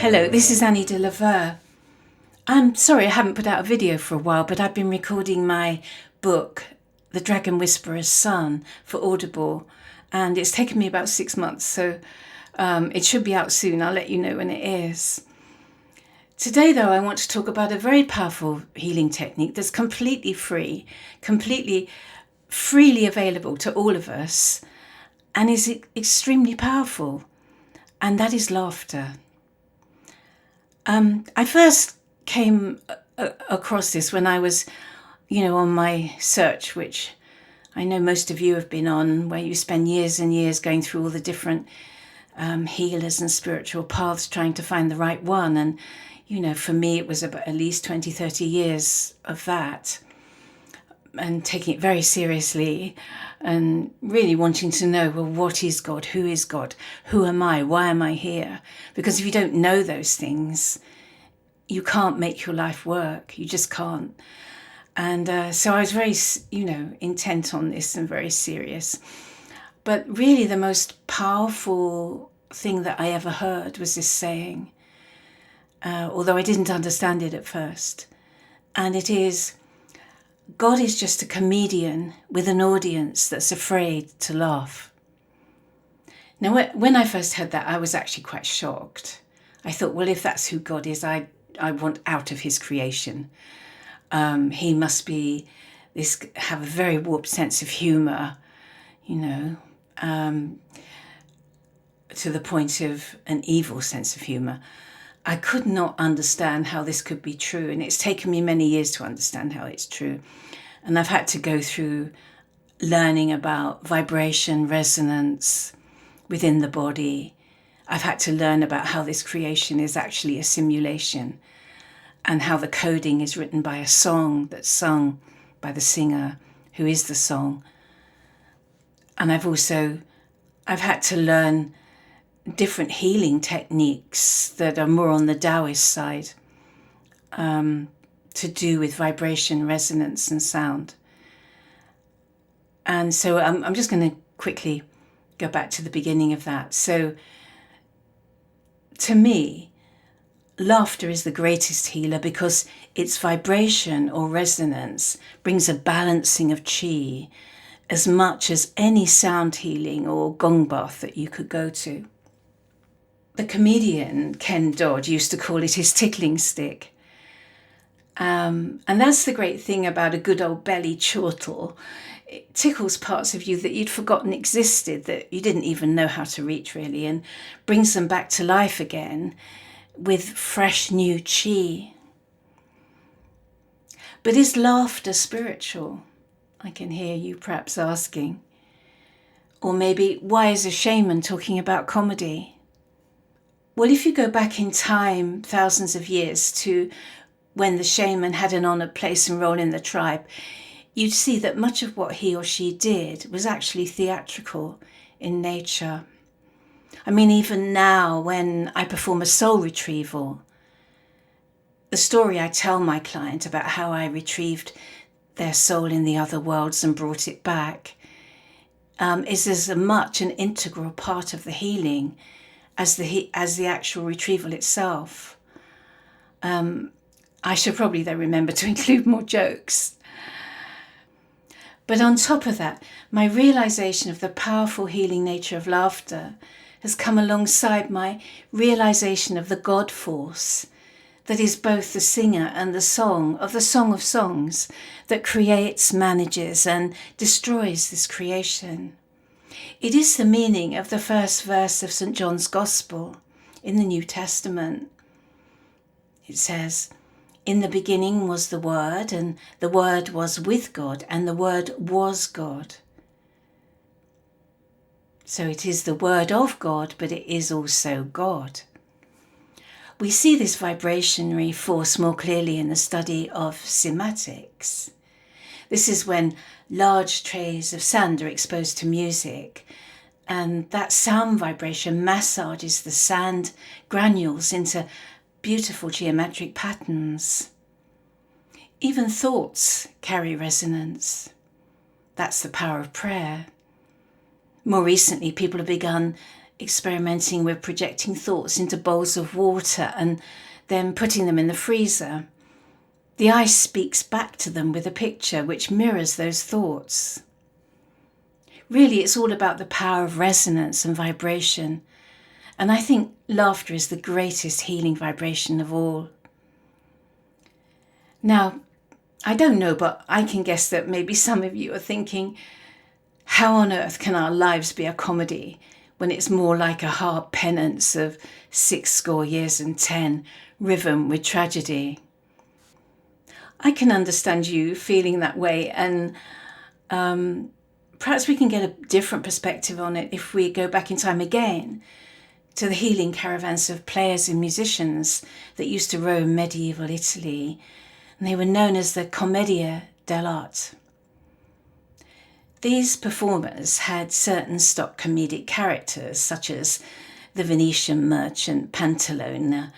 Hello, this is Dieu-Le-Veut. I'm sorry I haven't put out a video for a while, but I've been recording my book, The Dragon Whisperer's Son, for Audible, and it's taken me about 6 months, so it should be out soon. I'll let you know when it is. Today, though, I want to talk about a very powerful healing technique that's completely free, completely freely available to all of us, and is extremely powerful, and that is laughter. I first came across this when I was, on my search, which I know most of you have been on, where you spend years and years going through all the different healers and spiritual paths trying to find the right one. And, for me, it was about at least 20, 30 years of that, and taking it very seriously and really wanting to know, well, what is God? Who is God? Who am I? Why am I here? Because if you don't know those things, you can't make your life work. You just can't. And so I was very, intent on this and very serious. But really the most powerful thing that I ever heard was this saying, although I didn't understand it at first. And it is, God is just a comedian with an audience that's afraid to laugh. Now, when I first heard that, I was actually quite shocked. I thought, well, if that's who God is, I want out of his creation. He must have a very warped sense of humour, to the point of an evil sense of humour. I could not understand how this could be true, and it's taken me many years to understand how it's true. And I've had to go through learning about vibration, resonance within the body. I've had to learn about how this creation is actually a simulation, and how the coding is written by a song that's sung by the singer who is the song. And I've had to learn different healing techniques that are more on the Taoist side, to do with vibration, resonance and sound. And so I'm just going to quickly go back to the beginning of that. So to me, laughter is the greatest healer because its vibration or resonance brings a balancing of chi as much as any sound healing or gong bath that you could go to. The comedian Ken Dodd used to call it his tickling stick. And that's the great thing about a good old belly chortle. It tickles parts of you that you'd forgotten existed, that you didn't even know how to reach really, and brings them back to life again with fresh new chi. But is laughter spiritual? I can hear you perhaps asking. Or maybe, why is a shaman talking about comedy? Well, if you go back in time, thousands of years, to when the shaman had an honoured place and role in the tribe, you'd see that much of what he or she did was actually theatrical in nature. I mean, even now when I perform a soul retrieval, the story I tell my client about how I retrieved their soul in the other worlds and brought it back is as much an integral part of the healing as the actual retrieval itself. I should probably, though, remember to include more jokes. But on top of that, my realisation of the powerful healing nature of laughter has come alongside my realisation of the God force that is both the singer and the song of songs that creates, manages and destroys this creation. It is the meaning of the first verse of St. John's Gospel in the New Testament. It says, "In the beginning was the Word, and the Word was with God, and the Word was God." So it is the Word of God, but it is also God. We see this vibrationary force more clearly in the study of cymatics. This is when large trays of sand are exposed to music, and that sound vibration massages the sand granules into beautiful geometric patterns. Even thoughts carry resonance. That's the power of prayer. More recently, people have begun experimenting with projecting thoughts into bowls of water and then putting them in the freezer. The ice speaks back to them with a picture which mirrors those thoughts. Really, it's all about the power of resonance and vibration. And I think laughter is the greatest healing vibration of all. Now, I don't know, but I can guess that maybe some of you are thinking, how on earth can our lives be a comedy when it's more like a hard penance of 60 years and 10, riven with tragedy? I can understand you feeling that way, and perhaps we can get a different perspective on it if we go back in time again to the healing caravans of players and musicians that used to roam medieval Italy, and they were known as the Commedia dell'arte. These performers had certain stock comedic characters, such as the Venetian merchant Pantalone,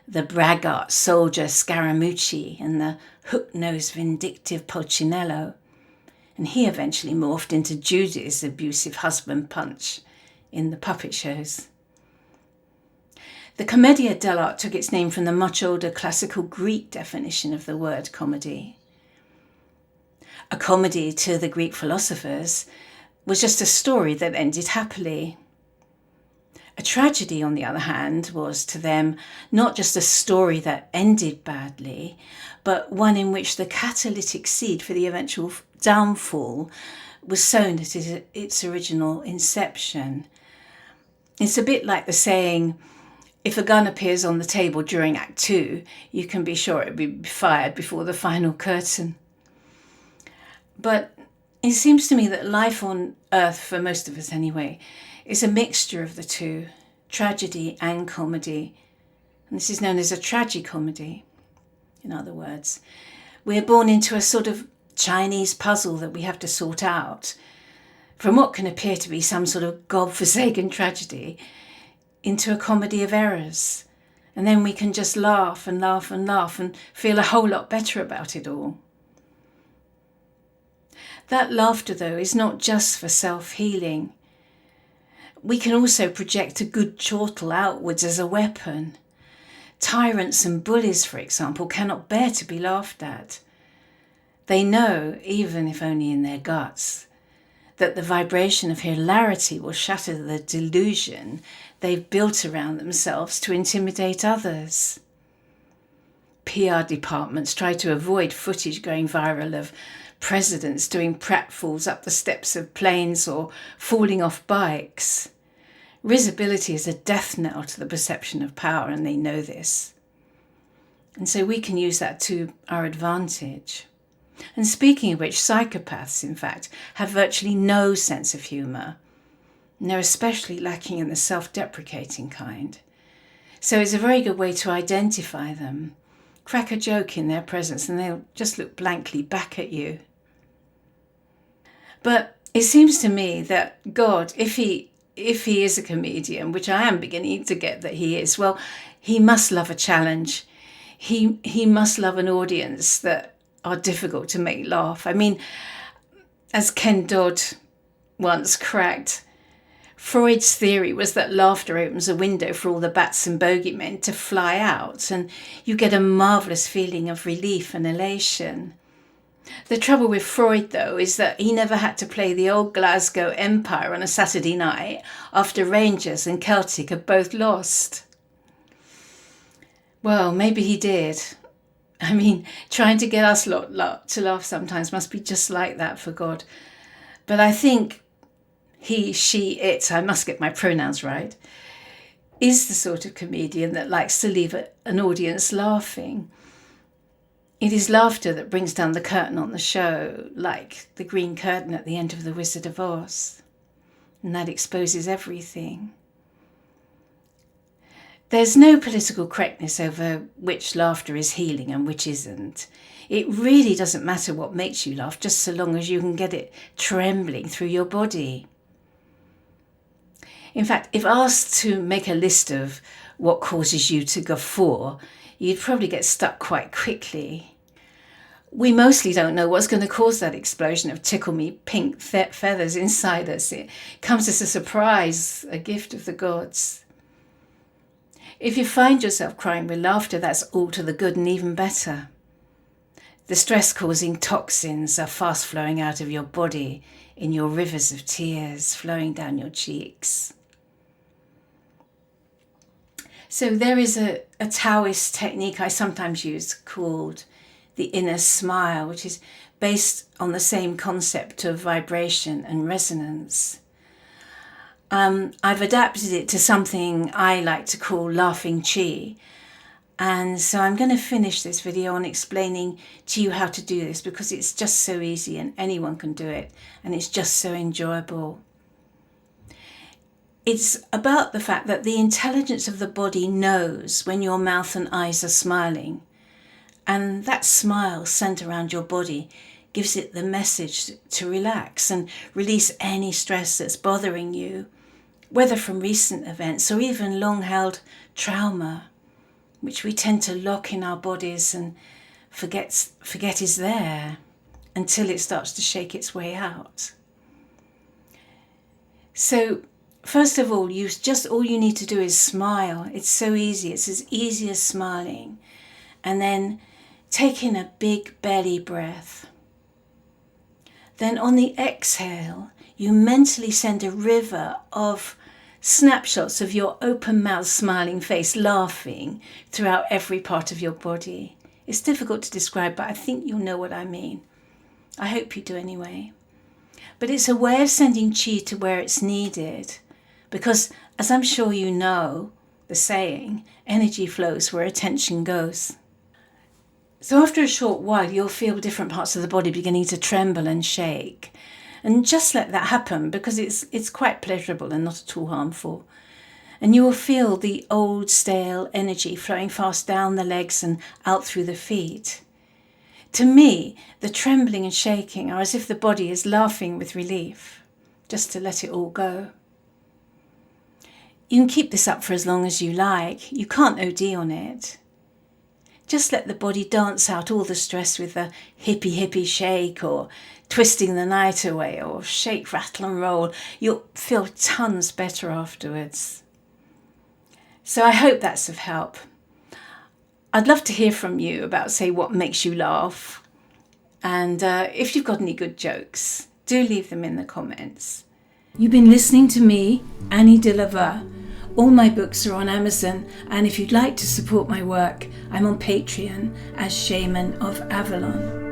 the braggart soldier Scaramucci, and the hook-nosed vindictive Pulcinello. And he eventually morphed into Judy's abusive husband Punch in the puppet shows. The Commedia dell'arte took its name from the much older classical Greek definition of the word comedy. A comedy to the Greek philosophers was just a story that ended happily. A tragedy, on the other hand, was to them not just a story that ended badly, but one in which the catalytic seed for the eventual downfall was sown at its original inception. It's a bit like the saying, if a gun appears on the table during Act 2, you can be sure it will be fired before the final curtain. But it seems to me that life on Earth, for most of us anyway, is a mixture of the two, tragedy and comedy. And this is known as a tragicomedy, in other words. We're born into a sort of Chinese puzzle that we have to sort out, from what can appear to be some sort of godforsaken tragedy into a comedy of errors. And then we can just laugh and laugh and laugh and feel a whole lot better about it all. That laughter, though, is not just for self-healing. We can also project a good chortle outwards as a weapon. Tyrants and bullies, for example, cannot bear to be laughed at. They know, even if only in their guts, that the vibration of hilarity will shatter the delusion they've built around themselves to intimidate others. PR departments try to avoid footage going viral of presidents doing pratfalls up the steps of planes or falling off bikes. Risibility is a death knell to the perception of power, and they know this. And so we can use that to our advantage. And speaking of which, psychopaths, in fact, have virtually no sense of humour. And they're especially lacking in the self-deprecating kind. So it's a very good way to identify them. Crack a joke in their presence and they'll just look blankly back at you. But it seems to me that God, if he is a comedian, which I am beginning to get that he is, well, he must love a challenge. He must love an audience that are difficult to make laugh. I mean, as Ken Dodd once cracked, Freud's theory was that laughter opens a window for all the bats and bogeymen to fly out, and you get a marvellous feeling of relief and elation. The trouble with Freud, though, is that he never had to play the old Glasgow Empire on a Saturday night after Rangers and Celtic had both lost. Well, maybe he did. I mean, trying to get us to laugh sometimes must be just like that for God. But I think he, she, it, I must get my pronouns right, is the sort of comedian that likes to leave an audience laughing. It is laughter that brings down the curtain on the show, like the green curtain at the end of The Wizard of Oz. And that exposes everything. There's no political correctness over which laughter is healing and which isn't. It really doesn't matter what makes you laugh, just so long as you can get it trembling through your body. In fact, if asked to make a list of what causes you to guffaw, you'd probably get stuck quite quickly. we mostly don't know what's going to cause that explosion of tickle me pink feathers inside us. It comes as a surprise, a gift of the gods. If you find yourself crying with laughter, that's all to the good and even better. The stress-causing toxins are fast flowing out of your body in your rivers of tears flowing down your cheeks. So there is a Taoist technique I sometimes use called the inner smile, which is based on the same concept of vibration and resonance. I've adapted it to something I like to call laughing chi. And so I'm going to finish this video on explaining to you how to do this, because it's just so easy and anyone can do it, and it's just so enjoyable. It's about the fact that the intelligence of the body knows when your mouth and eyes are smiling. And that smile sent around your body gives it the message to relax and release any stress that's bothering you, whether from recent events or even long-held trauma, which we tend to lock in our bodies and forget is there until it starts to shake its way out. So first of all, all you need to do is smile. It's so easy. It's as easy as smiling. And then take in a big belly breath. Then on the exhale, you mentally send a river of snapshots of your open mouth, smiling face, laughing throughout every part of your body. It's difficult to describe, but I think you'll know what I mean. I hope you do anyway. But it's a way of sending chi to where it's needed, because as I'm sure you know, the saying, energy flows where attention goes. So after a short while, you'll feel different parts of the body beginning to tremble and shake. And just let that happen, because it's quite pleasurable and not at all harmful. And you will feel the old stale energy flowing fast down the legs and out through the feet. To me, the trembling and shaking are as if the body is laughing with relief, just to let it all go. You can keep this up for as long as you like. You can't OD on it. Just let the body dance out all the stress with a hippie shake, or twisting the night away, or shake, rattle and roll. You'll feel tons better afterwards. So I hope that's of help. I'd love to hear from you about, say, what makes you laugh. And if you've got any good jokes, do leave them in the comments. You've been listening to me, Annie Dieu-Le-Veut. All my books are on Amazon, and if you'd like to support my work, I'm on Patreon as Shaman of Avalon.